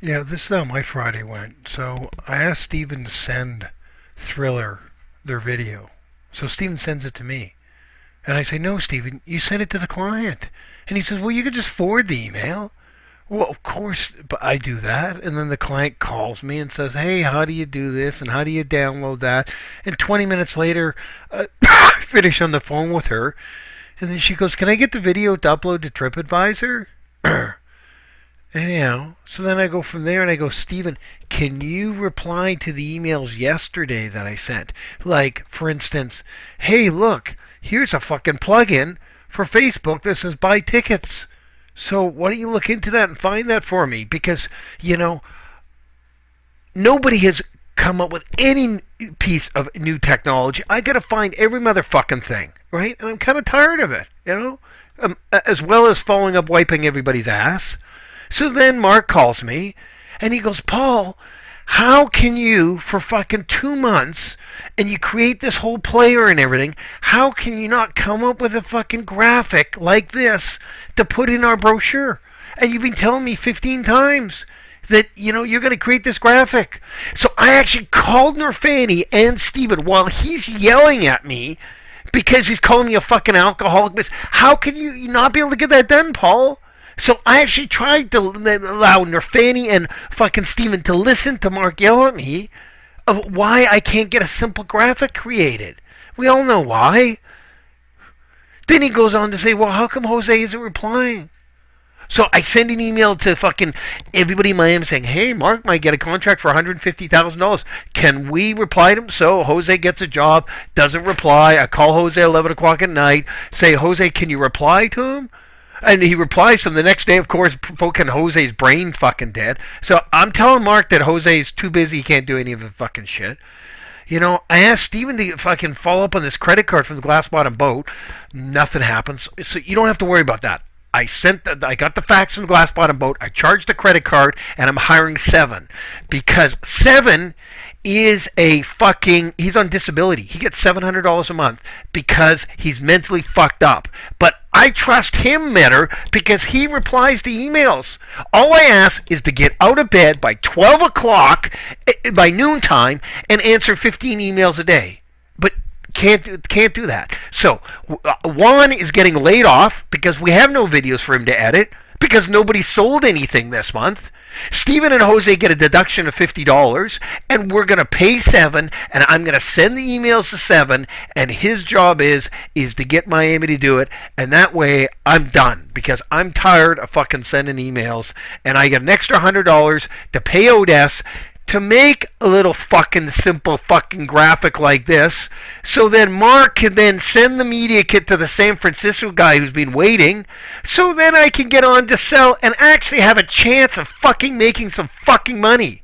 Yeah, this is how my Friday went. So I asked Steven to send Thriller their video. So Steven sends it to me. And I say, no, Steven, you send it to the client. And he says, well, you could just forward the email. Well, of course, but I do that. And then the client calls me and says, hey, how do you do this? And how do you download that? And 20 minutes later, I finish on the phone with her. And then she goes, can I get the video to upload to TripAdvisor? Anyhow, so then I go from there and I go, Steven, can you reply to the emails yesterday that I sent? Like, for instance, hey, look, here's a fucking plugin for Facebook that says buy tickets. So why don't you look into that and find that for me? Because, nobody has come up with any piece of new technology. I gotta find every motherfucking thing, right? And I'm kind of tired of it. As well as following up wiping everybody's ass. So then Mark calls me and he goes, Paul, how can you, for fucking 2 months, and you create this whole player and everything, how can you not come up with a fucking graphic like this to put in our brochure? And you've been telling me 15 times that, you're going to create this graphic. So I actually called Norfani and Steven while he's yelling at me because he's calling me a fucking alcoholic. How can you not be able to get that done, Paul? So I actually tried to allow Norfani and fucking Steven to listen to Mark yell at me of why I can't get a simple graphic created. We all know why. Then he goes on to say, well, how come Jose isn't replying? So I send an email to fucking everybody in Miami saying, hey, Mark might get a contract for $150,000. Can we reply to him? So Jose gets a job, doesn't reply. I call Jose 11 o'clock at night, say, Jose, can you reply to him? And he replies to him the next day, of course, fucking Jose's brain fucking dead. So I'm telling Mark that Jose's too busy, he can't do any of the fucking shit. I asked Steven to fucking follow up on this credit card from the Glass Bottom Boat. Nothing happens. So you don't have to worry about that. I got the fax from the Glass Bottom Boat. I charged the credit card, and I'm hiring Seven because Seven is he's on disability. He gets $700 a month because he's mentally fucked up. But I trust him better because he replies to emails. All I ask is to get out of bed by 12 o'clock, by noontime, and answer 15 emails a day. But can't do that. So Juan is getting laid off because we have no videos for him to edit because nobody sold anything this month. Steven and Jose get a deduction of $50, and we're going to pay Seven, and I'm going to send the emails to Seven, and his job is to get Miami to do it, and that way I'm done because I'm tired of fucking sending emails, and I get an extra $100 to pay Odess to make a little fucking simple fucking graphic like this, so then Mark can then send the media kit to the San Francisco guy who's been waiting, so then I can get on to sell and actually have a chance of fucking making some fucking money.